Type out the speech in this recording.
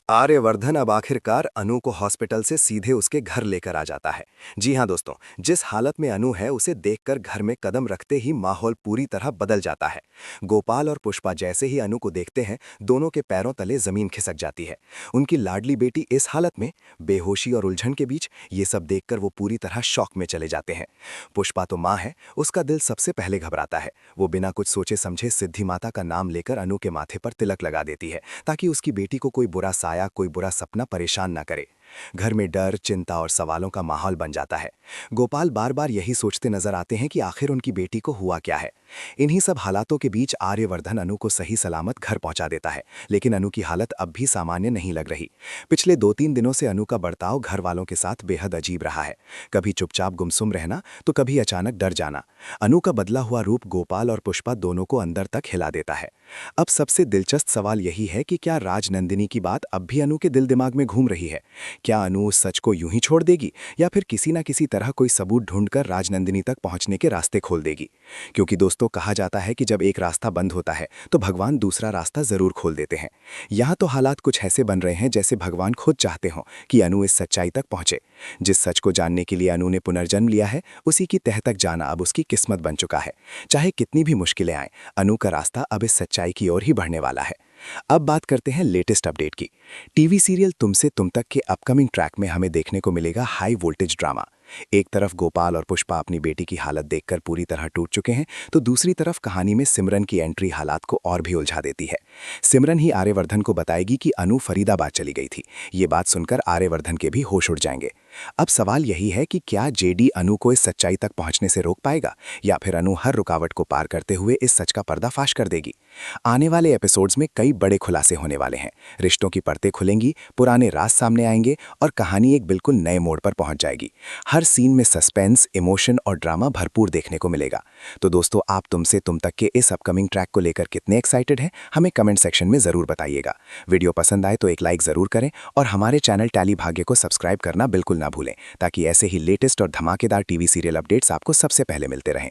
आर्यवर्धन अब आखिरकार अनु को हॉस्पिटल से सीधे उसके घर लेकर आ जाता है। जी हाँ दोस्तों, जिस हालत में अनु है उसे देखकर घर में कदम रखते ही माहौल पूरी तरह बदल जाता है। गोपाल और पुष्पा जैसे ही अनु को देखते हैं, दोनों के पैरों तले जमीन खिसक जाती है। उनकी लाडली बेटी इस हालत में, बेहोशी और उलझन के बीच, ये सब देखकर वो पूरी तरह शॉक में चले जाते हैं। पुष्पा तो माँ है, उसका दिल सबसे पहले घबराता है। वो बिना कुछ सोचे समझे सिद्धि माता का नाम लेकर अनु के माथे पर तिलक लगा देती है, ताकि उसकी बेटी को कोई बुरा साया, कोई बुरा सपना परेशान ना करे। घर में डर, चिंता और सवालों का माहौल बन जाता है। गोपाल बार बार यही सोचते नजर आते हैं कि आखिर उनकी बेटी को हुआ क्या है। इन्हीं सब हालातों के बीच आर्यवर्धन अनु को सही सलामत घर पहुंचा देता है, लेकिन अनु की हालत अब भी सामान्य नहीं लग रही। पिछले 2-3 दिनों से अनु का बर्ताव घर वालों के साथ बेहद अजीब रहा है। कभी चुपचाप गुमसुम रहना, तो कभी अचानक डर जाना। अनु का बदला हुआ रूप गोपाल और पुष्पा दोनों को अंदर तक हिला देता है। अब सबसे दिलचस्प सवाल यही है कि क्या राजनंदिनी की बात अब भी अनु के दिल दिमाग में घूम रही है? क्या अनु उस सच को यूं ही छोड़ देगी, या फिर किसी ना किसी तरह कोई सबूत ढूंढकर राजनंदिनी तक पहुंचने के रास्ते खोल देगी? क्योंकि दोस्तों, कहा जाता है कि जब एक रास्ता बंद होता है तो भगवान दूसरा रास्ता जरूर खोल देते हैं। यहाँ तो हालात कुछ ऐसे बन रहे हैं जैसे भगवान खुद चाहते हों कि अनु इस सच्चाई तक पहुंचे। जिस सच को जानने के लिए अनु ने पुनर्जन्म लिया है, उसी की तह तक जाना अब उसकी किस्मत बन चुका है। चाहे कितनी भी मुश्किलें आएं, अनु का रास्ता अब इस सच्चाई की ओर ही बढ़ने वाला है। अब बात करते हैं लेटेस्ट अपडेट की। टीवी सीरियल तुमसे तुम तक के अपकमिंग ट्रैक में हमें देखने को मिलेगा हाई वोल्टेज ड्रामा। एक तरफ गोपाल और पुष्पा अपनी बेटी की हालत देखकर पूरी तरह टूट चुके हैं, तो दूसरी तरफ कहानी में सिमरन की एंट्री हालात को और भी उलझा देती है। सिमरन ही आर्यवर्धन को बताएगी कि अनु फरीदाबाद चली गई थी। ये बात सुनकर आर्यवर्धन के भी होश उड़ जाएंगे। अब सवाल यही है कि क्या जेडी अनु को इस सच्चाई तक पहुंचने से रोक पाएगा, या फिर अनु हर रुकावट को पार करते हुए इस सच का पर्दाफाश कर देगी? आने वाले एपिसोड्स में कई बड़े खुलासे होने वाले हैं। रिश्तों की परतें खुलेंगी, पुराने राज सामने आएंगे और कहानी एक बिल्कुल नए मोड़ पर पहुंच जाएगी। हर सीन में सस्पेंस, इमोशन और ड्रामा भरपूर देखने को मिलेगा। तो दोस्तों, आप तुमसे तुम तक के इस अपकमिंग ट्रैक को लेकर कितने एक्साइटेड हैं, हमें कमेंट सेक्शन में जरूर बताइएगा। वीडियो पसंद आए तो एक लाइक जरूर करें और हमारे चैनल टैली भाग्य को सब्सक्राइब करना बिल्कुल ना भूलें, ताकि ऐसे ही लेटेस्ट और धमाकेदार टीवी सीरियल अपडेट्स आपको सबसे पहले मिलते रहें।